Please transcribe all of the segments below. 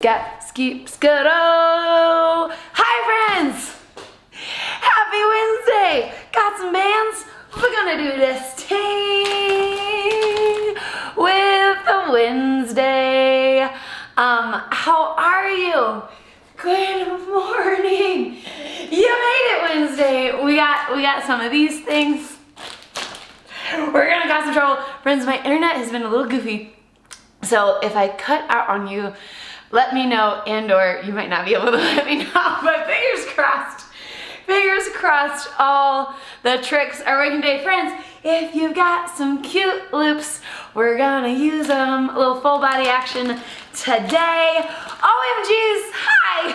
Got skeep scutto. Hi friends! Happy Wednesday! Got some bands? We're gonna do this thing with a Wednesday. How are you? Good morning. You made it Wednesday. We got some of these things. We're gonna cause some trouble. Friends, my internet has been a little goofy. So if I cut out on you, let me know, and or you might not be able to let me know, but fingers crossed, all the tricks are working today. Friends, if you've got some cute loops, we're gonna use them. A little full body action today. OMGs, hi!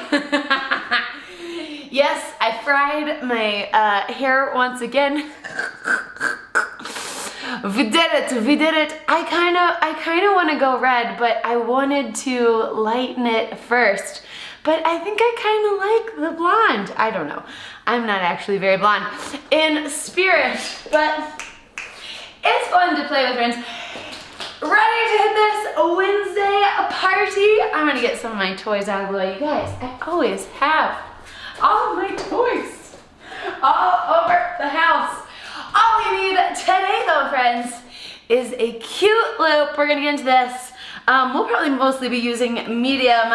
Yes, I fried my hair once again. We did it. I kind of want to go red, but I wanted to lighten it first. But I think I kind of like the blonde. I don't know. I'm not actually very blonde in spirit, but it's fun to play with, friends. Ready to hit this Wednesday party? I'm gonna get some of my toys out of the way. You guys, I always have all of my toys all over the house. All we need today though, friends, is a cute loop. We're gonna get into this. We'll probably mostly be using medium,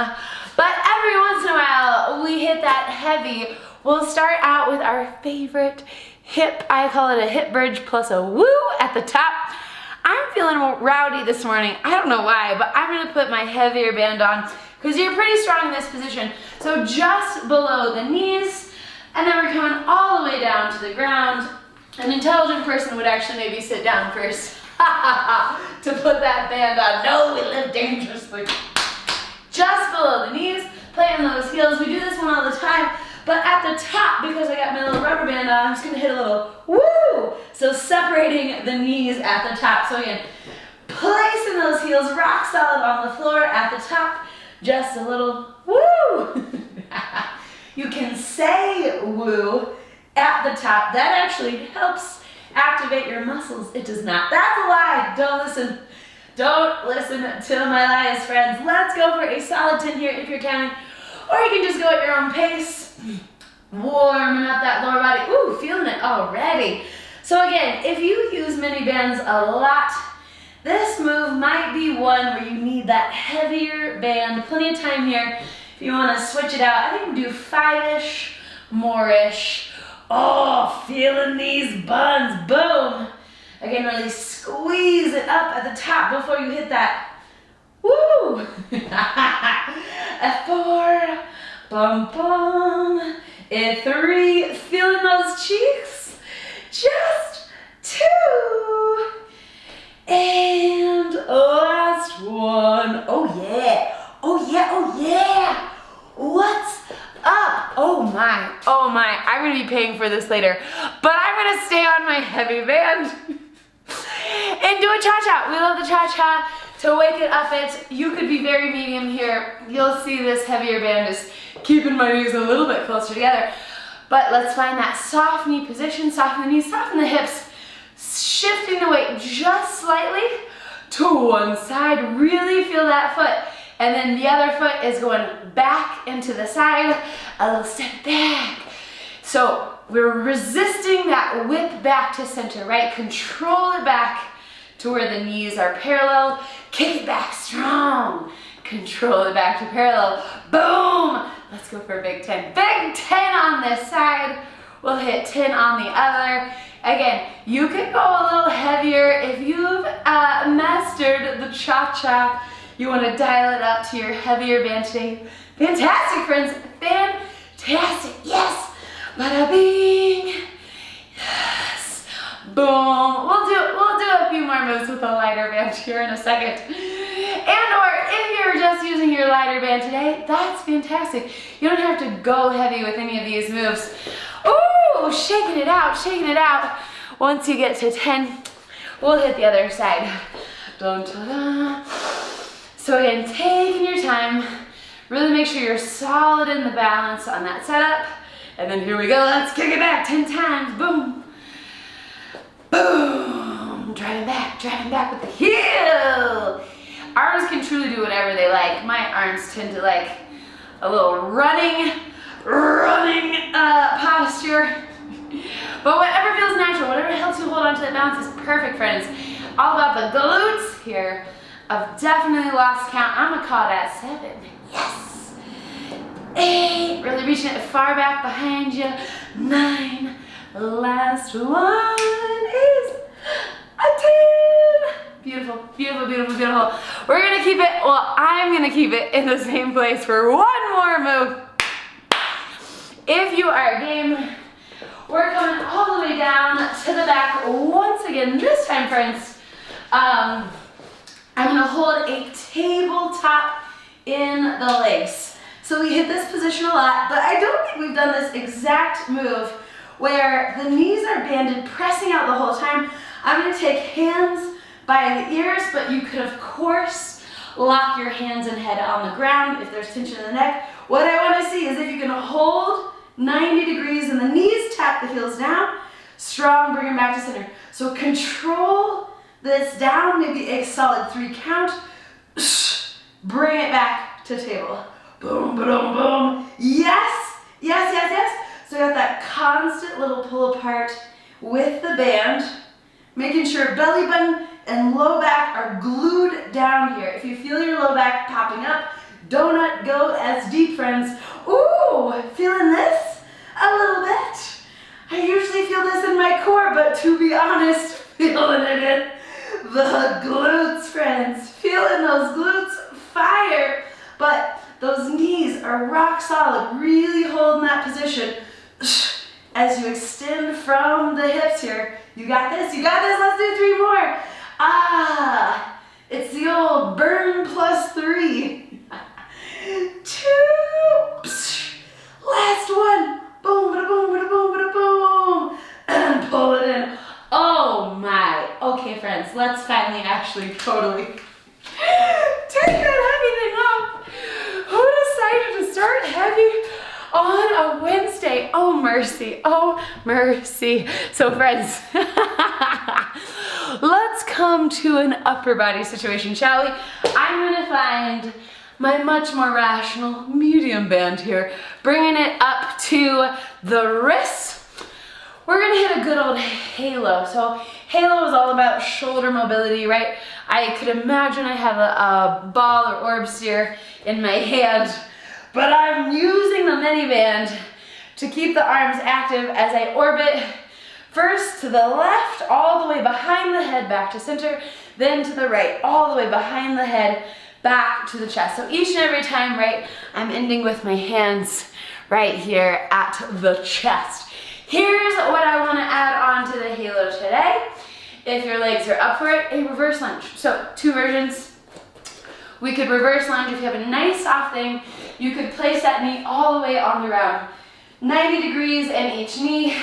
but every once in a while we hit that heavy. We'll start out with our favorite hip. I call it a hip bridge plus a woo at the top. I'm feeling rowdy this morning. I don't know why, but I'm gonna put my heavier band on because you're pretty strong in this position. So just below the knees, and then we're coming all the way down to the ground. An intelligent person would actually maybe sit down first to put that band on. No, we live dangerously. Just below the knees, playing those heels. We do this one all the time, but at the top, because I got my little rubber band on, I'm just gonna hit a little woo! So separating the knees at the top. So again, placing those heels rock solid on the floor at the top, just a little woo! You can say woo at the top. That actually helps activate your muscles. It does not. That's a lie. Don't listen. Don't listen to my lies, friends. Let's go for a solid 10 here if you're counting. Or you can just go at your own pace. Warming up that lower body. Ooh, feeling it already. So again, if you use mini bands a lot, this move might be one where you need that heavier band. Plenty of time here if you want to switch it out. I think we'll do 5-ish, more-ish. Oh, feeling these buns, boom. Again, really squeeze it up at the top before you hit that. Woo! F4, bum bum. A3, feeling those cheeks. Just 2. And last one. Oh yeah, oh yeah, oh yeah. What's up? Oh my, I'm gonna be paying for this later, but I'm gonna stay on my heavy band and do a cha-cha. We love the cha-cha to wake it up. You could be very medium here. You'll see this heavier band is keeping my knees a little bit closer together, but let's find that soft knee position, soften the knees, soften the hips, shifting the weight just slightly to one side. Really feel that foot. And then the other foot is going back into the side, a little step back. So we're resisting that whip back to center, right? Control it back to where the knees are parallel. Kick it back strong. Control it back to parallel. Boom! Let's go for a big 10. Big 10 on this side. We'll hit 10 on the other. Again, you can go a little heavier if you've mastered the cha-cha. You want to dial it up to your heavier band today. Fantastic, friends. Fantastic. Yes. Bada bing. Yes. Boom. We'll do a few more moves with a lighter band here in a second. And or if you're just using your lighter band today, that's fantastic. You don't have to go heavy with any of these moves. Ooh, shaking it out, shaking it out. Once you get to 10, we'll hit the other side. Dun, dun, dun. So again, taking your time, really make sure you're solid in the balance on that setup. And then here we go, let's kick it back 10 times, boom. Boom, driving back with the heel. arms can truly do whatever they like. My arms tend to like a little running posture. But whatever feels natural, whatever helps you hold on to that balance is perfect, friends. All about the glutes here. I've definitely lost count. I'm gonna call it at 7. Yes. 8. Really reaching it far back behind you. 9. Last one is a 10. Beautiful, beautiful, beautiful, beautiful. We're gonna keep it, well, I'm gonna keep it in the same place for one more move. If you are game, we're coming all the way down to the back once again. This time, friends, I'm gonna hold a tabletop in the legs. So we hit this position a lot, but I don't think we've done this exact move where the knees are banded, pressing out the whole time. I'm gonna take hands by the ears, but you could, of course, lock your hands and head on the ground if there's tension in the neck. What I wanna see is if you can hold 90 degrees and the knees tap the heels down, strong, bring them back to center. So control this down, maybe a solid 3 count, bring it back to table. Boom, boom, boom. Yes, yes, yes, yes. So we got that constant little pull apart with the band, making sure belly button and low back are glued down here. If you feel your low back popping up, do not go as deep, friends. Ooh, feeling this a little bit. I usually feel this in my core, but to be honest, feeling it in the glutes, friends. Feeling those glutes fire, but those knees are rock solid, really holding that position. As you extend from the hips here, you got this, let's do 3 more. Ah, it's the old burn plus 3. 2, last one, boom, bada boom, bada boom, bada boom, and pull it in. Oh my, okay friends, let's finally actually totally take that heavy thing off. Who decided to start heavy on a Wednesday? Oh mercy, oh mercy. So friends, let's come to an upper body situation, shall we? I'm gonna find my much more rational medium band here, bringing it up to the wrists. We're gonna hit a good old halo. So halo is all about shoulder mobility, right? I could imagine I have a ball or orb sphere in my hand, but I'm using the mini band to keep the arms active as I orbit first to the left, all the way behind the head, back to center, then to the right, all the way behind the head, back to the chest. So each and every time, right, I'm ending with my hands right here at the chest. Here's what I want to add on to the halo today. If your legs are up for it, a reverse lunge. So 2 versions. We could reverse lunge. If you have a nice soft thing, you could place that knee all the way on the ground. 90 degrees in each knee,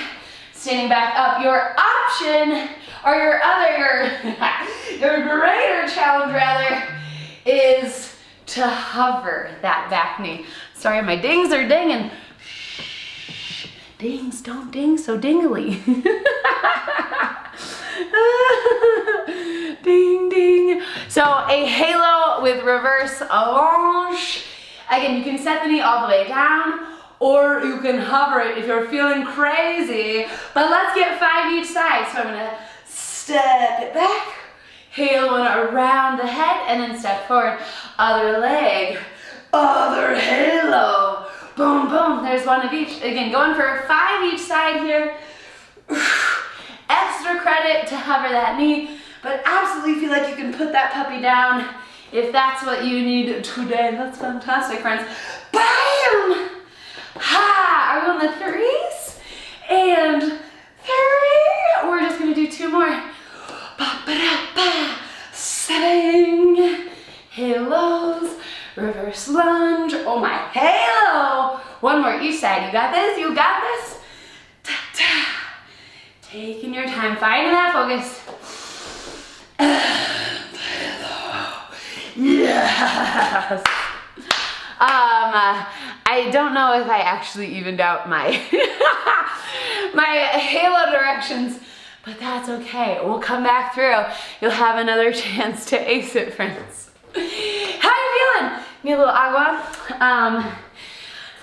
standing back up. Your option, or your greater challenge rather, is to hover that back knee. Sorry, my dings are dinging. Shh, dings don't ding so dingly. Ding, ding. So a halo with reverse lunge. Again, you can set the knee all the way down, or you can hover it if you're feeling crazy. But let's get 5 each side. So I'm gonna step it back, haloing around the head, and then step forward. Other leg, other halo. Boom, boom. There's one of each. Again, going for 5 each side here. Extra credit to hover that knee, but absolutely feel like you can put that puppy down if that's what you need today. That's fantastic, friends. Bam! Ha! Are we on the 3s? And 3. We're just gonna do 2 more. Ba-ba-da-ba. Setting. Halos. Reverse lunge. Oh my halo! 1 more each side. You got this? You got this? Ta-ta. Taking your time, finding that focus. Yes. I don't know if I actually evened out my my halo directions, but that's okay. We'll come back through. You'll have another chance to ace it, friends. Need a little agua.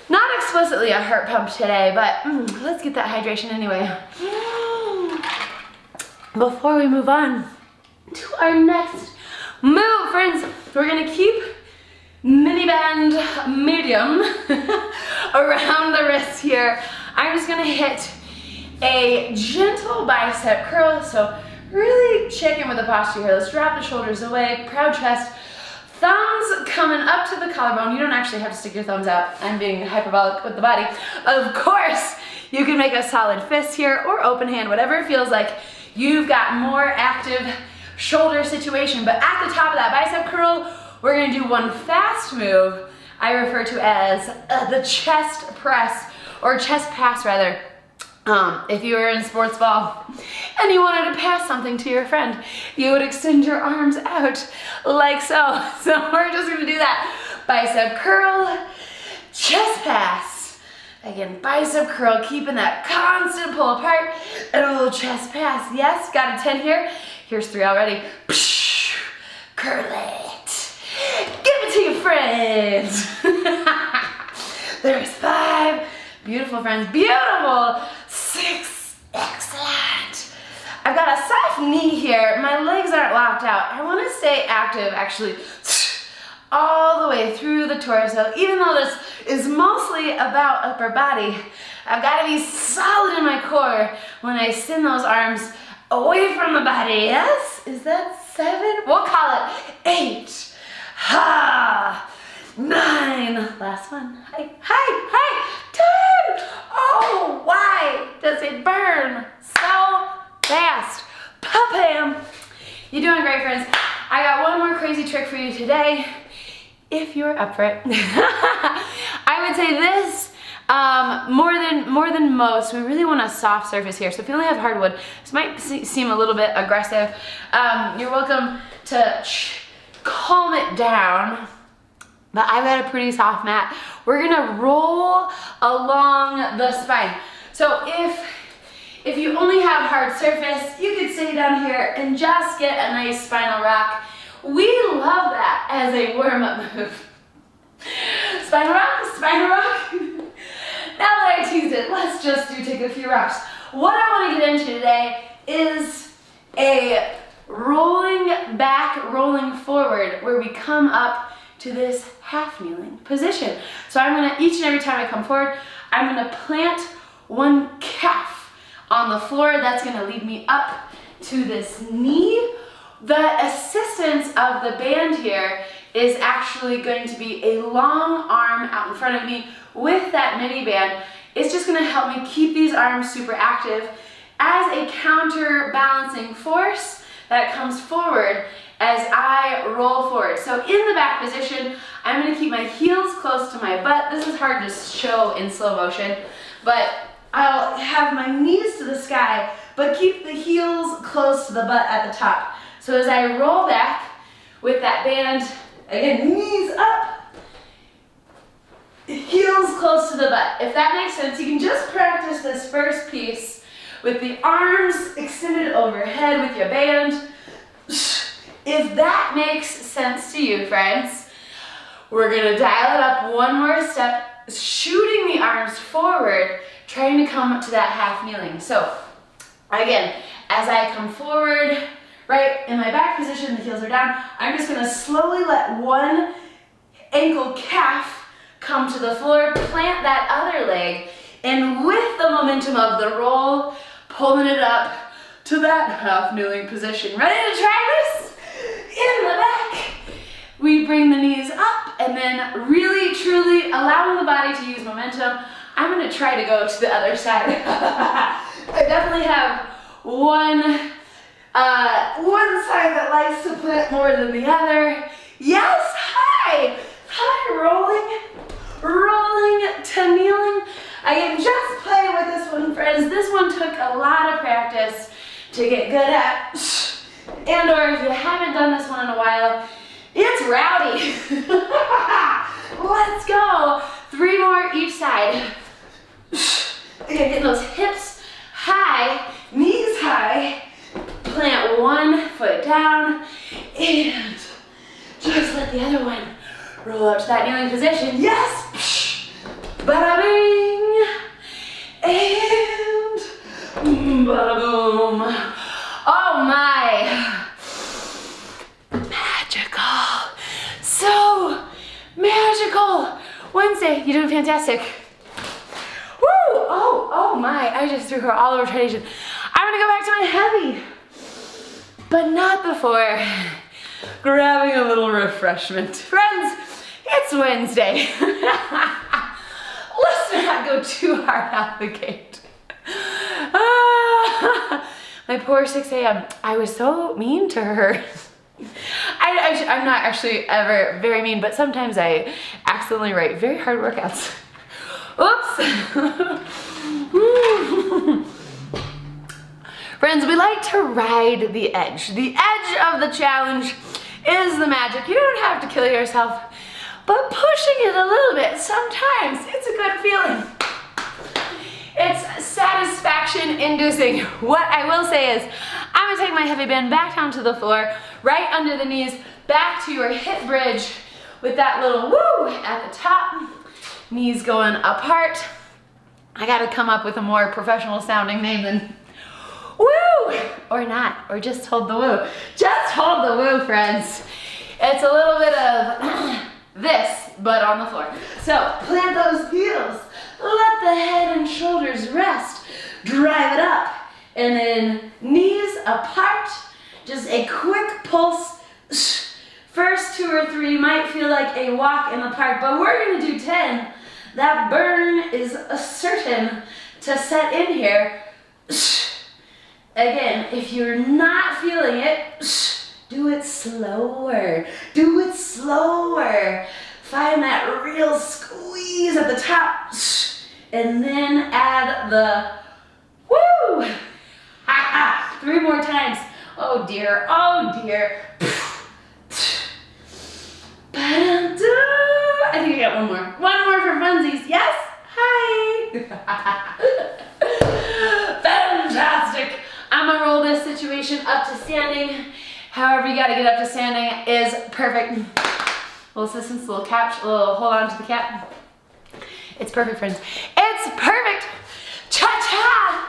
Not explicitly a heart pump today, but let's get that hydration anyway. Before we move on to our next move, friends, we're gonna keep mini band medium around the wrist here. I'm just gonna hit a gentle bicep curl, so really check in with the posture here. Let's drop the shoulders away, proud chest, thumbs coming up to the collarbone. You don't actually have to stick your thumbs out. I'm being hyperbolic with the body. Of course, you can make a solid fist here or open hand, whatever it feels like. You've got more active shoulder situation, but at the top of that bicep curl, we're gonna do one fast move I refer to as the chest press, or chest pass rather. If you were in sports ball and you wanted to pass something to your friend, you would extend your arms out like so. So we're just gonna do that. Bicep curl, chest pass. Again, bicep curl, keeping that constant pull apart, and a little chest pass. Yes, got a 10 here. Here's 3 already. Curl it. Give it to your friends. There's 5. Beautiful, friends. Beautiful. 6. Excellent. I've got a soft knee here. My legs aren't locked out. I want to stay active, actually, all the way through the torso. Even though this is mostly about upper body, I've got to be solid in my core when I send those arms away from the body. Yes? Is that 7? We'll call it 8. Ha! 9. Last one. Hi. 10. Oh, why does it burn so fast? Pa-pam. You're doing great, friends. I got one more crazy trick for you today, if you're up for it. I would say this, more than most, we really want a soft surface here. So if you only have hardwood, this might seem a little bit aggressive. You're welcome to calm it down. But I've got a pretty soft mat. We're gonna roll along the spine. So if you only have hard surface, you could stay down here and just get a nice spinal rock. We love that as a warm-up move. Spinal rock, spinal rock. Now that I teased it, let's just take a few rocks. What I want to get into today is a rolling back, rolling forward, where we come up to this half kneeling position. So I'm gonna, each and every time I come forward, I'm gonna plant one calf on the floor. That's gonna lead me up to this knee. The assistance of the band here is actually going to be a long arm out in front of me with that mini band. It's just gonna help me keep these arms super active as a counterbalancing force that comes forward as I roll forward. So in the back position, I'm gonna keep my heels close to my butt. This is hard to show in slow motion, but I'll have my knees to the sky, but keep the heels close to the butt at the top. So as I roll back with that band, again, knees up, heels close to the butt. If that makes sense, you can just practice this first piece with the arms extended overhead with your band. If that makes sense to you, friends, we're gonna dial it up one more step, shooting the arms forward, trying to come to that half kneeling. So again, as I come forward, right in my back position, the heels are down, I'm just gonna slowly let one ankle calf come to the floor, plant that other leg, and with the momentum of the roll, pulling it up to that half kneeling position. Ready to try this? In the back, we bring the knees up, and then really, truly allowing the body to use momentum. I'm gonna try to go to the other side. I definitely have one side that likes to plant more than the other. Yes, hi, rolling to kneeling. I can just play with this one, friends. This one took a lot of practice to get good at. And or if you haven't done this one in a while, it's rowdy. Let's go. 3 more each side. Again, getting those hips high, knees high. Plant one foot down and just let the other one Roll up to that kneeling position. Yes! Bada bing! And bada boom. Oh my. Magical. So magical. Wednesday, you're doing fantastic. Woo! Oh my. I just threw her all over tradition. I'm gonna go back to my heavy. But not before grabbing a little refreshment. Friends, it's Wednesday. Let's not go too hard out the gate. My poor 6 a.m. I was so mean to her. I'm not actually ever very mean, but sometimes I accidentally write very hard workouts. Oops. Friends, we like to ride the edge. The edge of the challenge is the magic. You don't have to kill yourself, but pushing it a little bit, sometimes it's a good feeling. It's satisfaction inducing. What I will say is, I'm gonna take my heavy band back down to the floor, right under the knees, back to your hip bridge with that little woo at the top. Knees going apart. I gotta come up with a more professional sounding name than woo, or not, or just hold the woo. Just hold the woo, friends. It's a little bit of this, but on the floor. So plant those heels. Let the head and shoulders rest. Drive it up. And then knees apart. Just a quick pulse. First 2 or 3 might feel like a walk in the park, but we're gonna do 10. That burn is certain to set in here. Again, if you're not feeling it, do it slower. Do it slower. Find that real squeeze at the top. And then add the woo! 3 more times. Oh dear, oh dear. I think I got one more. One more for funsies. Yes? Hi! Fantastic. I'm gonna roll this situation up to standing. However you gotta get up to standing is perfect. Little assistance, little couch, little hold on to the cap. It's perfect, friends. It's perfect. Cha-cha!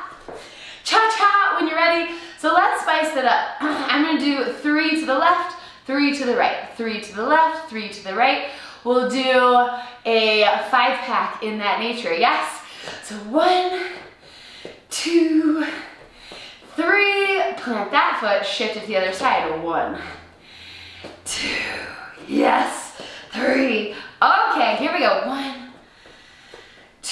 Cha-cha when you're ready. So let's spice it up. I'm gonna do 3 to the left, 3 to the right, 3 to the left, 3 to the right. We'll do a 5-pack in that nature, yes? So 1, 2, 3, plant that foot, shift it to the other side. 1, 2, yes, 3. Okay, here we go. 1, 2,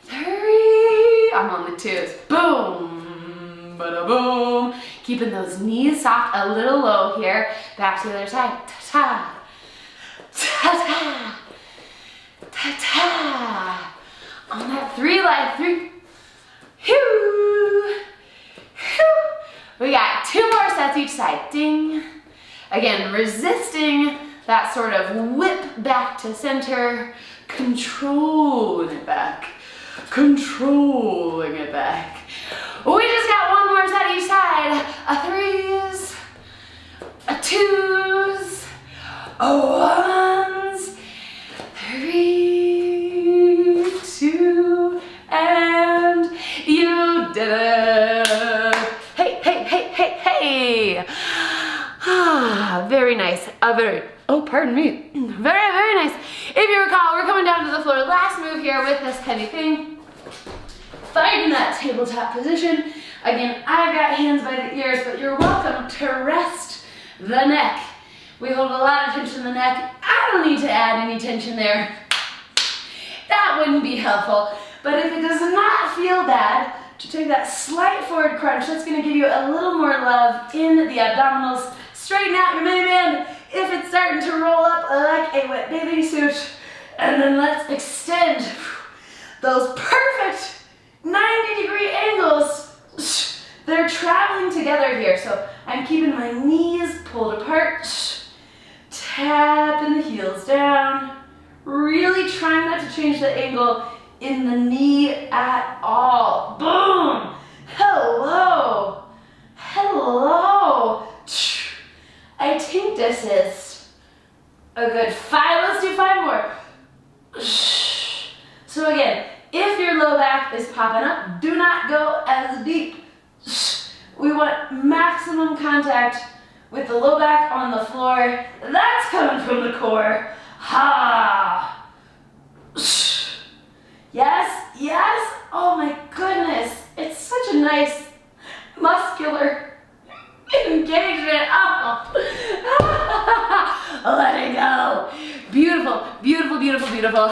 3. I'm on the 2s. Boom, bada boom. Keeping those knees soft, a little low here. Back to the other side. Ta-ta, ta-ta, ta-ta. On that 3 life, 3. Whew. We got 2 more sets each side. Ding. Again, resisting that sort of whip back to center, controlling it back, controlling it back. We just got 1 more set each side. A 3s, a 2s, a 1s, 3, 2, and you did it. Hey, hey, hey, hey, hey. Very nice. Pardon me. Very, very nice. If you recall, we're coming down to the floor. Last move here with this heavy thing. Find that tabletop position. Again, I've got hands by the ears, but you're welcome to rest the neck. We hold a lot of tension in the neck. I don't need to add any tension there. That wouldn't be helpful. But if it does not feel bad, to take that slight forward crunch, that's gonna give you a little more love in the abdominals. Straighten out your mini band if it's starting to roll up like a wet bathing suit. And then let's extend those perfect 90-degree angles. They're traveling together here. So I'm keeping my knees pulled apart, tapping the heels down, really trying not to change the angle in the knee at all. Boom! Hello! Hello! I think this is A good 5. Let's do 5 more. So again, if your low back is popping up, do not go as deep. We want maximum contact with the low back on the floor. That's coming from the core. Ha! Yes, yes. Oh my goodness. It's such a nice muscular engagement. Oh. Let it go. Beautiful, beautiful, beautiful, beautiful.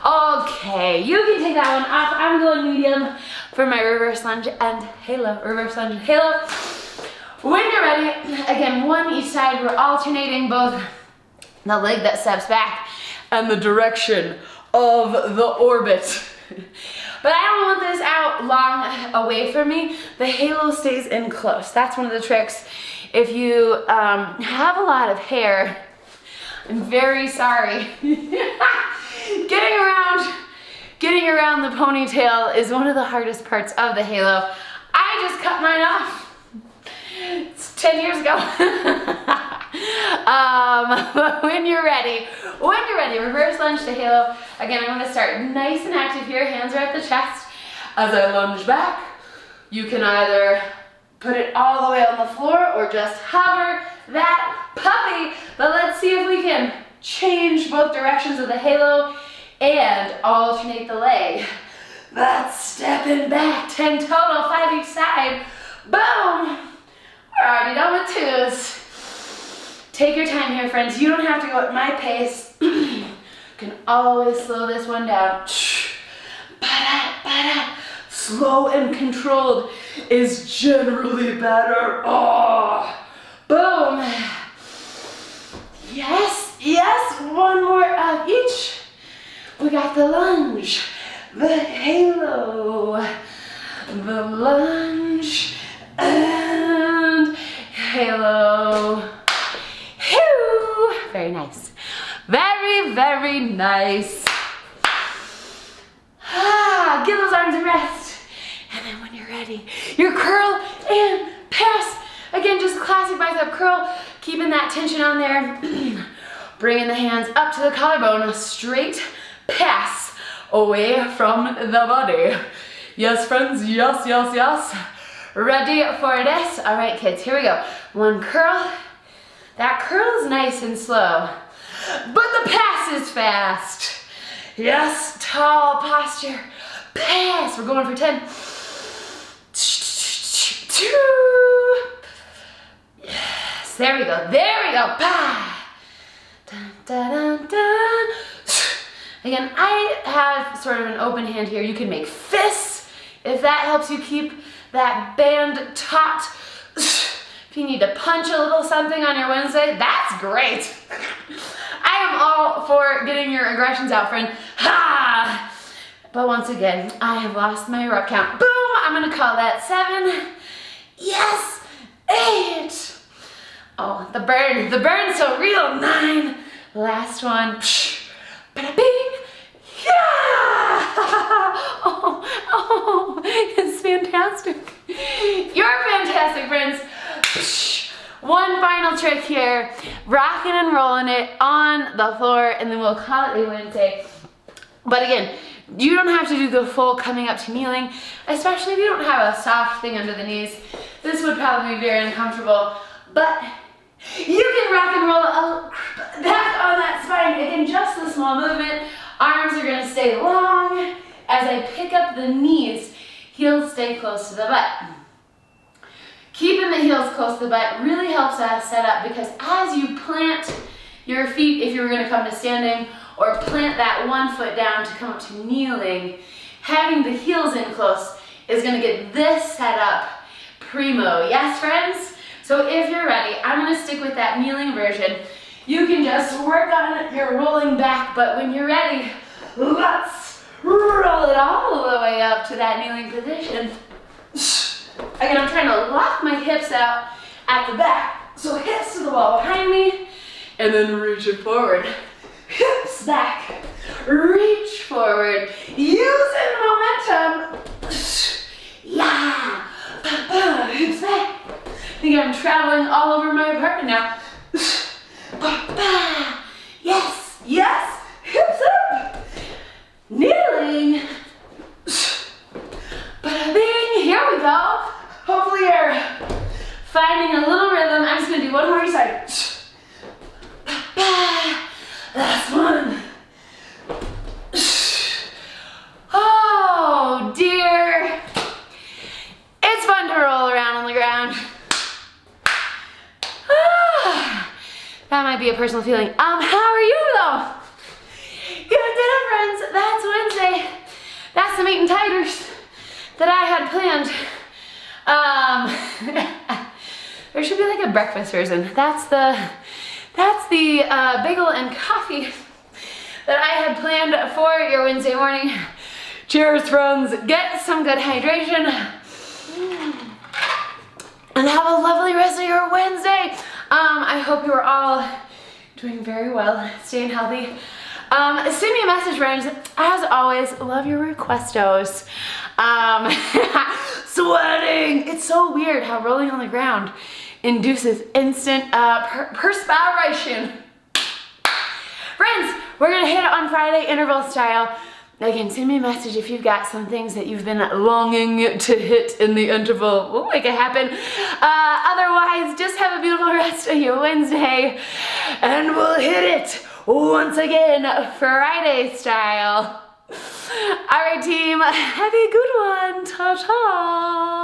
Okay, you can take that one off. I'm going medium for my reverse lunge and halo. Reverse lunge and halo. When you're ready, again, one each side. We're alternating both the leg that steps back and the direction of the orbit. But I don't want this out long away from me. The halo stays in close. That's one of the tricks. If you have a lot of hair, I'm very sorry. Getting around the ponytail is one of the hardest parts of the halo. I just cut mine off. It's 10 years ago. But when you're ready, reverse lunge to halo. Again, I'm gonna start nice and active here. Hands are at the chest. As I lunge back, you can either put it all the way on the floor or just hover that puppy. But let's see if we can change both directions of the halo and alternate the leg. That's stepping back. 10 total, 5 each side. Boom! We're already done with 2s. Take your time here, friends. You don't have to go at my pace. You can always slow this one down. Slow and controlled is generally better. Oh, boom. Yes, yes. One more of each. We got the lunge, the halo, the lunge, and halo. Very nice. Very, very nice. Give those arms a rest. And then when you're ready, your curl and pass. Again, just classic bicep curl, keeping that tension on there. Bringing the hands up to the collarbone, a straight pass away from the body. Yes, friends, yes, yes, yes. Ready for this? All right, kids, here we go. One curl. That curl is nice and slow, but the pass is fast. Yes, tall posture, pass. We're going for 10. Yes, there we go, there we go. Dun, dun, dun, dun. Again, I have sort of an open hand here. You can make fists if that helps you keep that band taut. If you need to punch a little something on your Wednesday, that's great. I am all for getting your aggressions out, friend. Ha! But once again, I have lost my rep count. Boom! I'm gonna call that 7. Yes! 8. Oh, the burn's so real. 9. Last one. Bada bing! Yeah! Oh, it's fantastic. You're fantastic, friends. One final trick here, rocking and rolling it on the floor, and then we'll call it a Wednesday. But again, you don't have to do the full coming up to kneeling, especially if you don't have a soft thing under the knees. This would probably be very uncomfortable, but you can rock and roll back on that spine. Again, just a small movement. Arms are gonna stay long. As I pick up the knees, heels stay close to the butt. Keeping the heels close to the butt really helps us set up, because as you plant your feet, if you were going to come to standing, or plant that one foot down to come up to kneeling, having the heels in close is going to get this set up primo. Yes, friends? So if you're ready, I'm going to stick with that kneeling version. You can just work on your rolling back, but when you're ready, let's roll it all the way up to that kneeling position. Again, I'm trying to lock my hips out at the back. So hips to the wall behind me, and then reach it forward. Hips back, reach forward, using momentum. Yeah, hips back. I think I'm traveling all over my apartment now. Yes, yes, hips up. Kneeling. Ba-ding, here we go. Hopefully you're finding a little rhythm. I'm just gonna do one more each side. Last one. Oh dear. It's fun to roll around on the ground. That might be a personal feeling. How are you though? You did it, friends. That's Wednesday. That's the meat and taters that I had planned. There should be like a breakfast version. That's the bagel and coffee that I had planned for your Wednesday morning. Cheers, friends. Get some good hydration. And have a lovely rest of your Wednesday. I hope you are all doing very well, staying healthy. Send me a message, friends. As always, love your requestos. Sweating. It's so weird how rolling on the ground induces instant perspiration. Friends, we're gonna hit it on Friday interval style. Again, send me a message if you've got some things that you've been longing to hit in the interval. We'll make it happen. Otherwise, just have a beautiful rest of your Wednesday, and we'll hit it once again, Friday style. All right, team, have a good one. Ta-ta.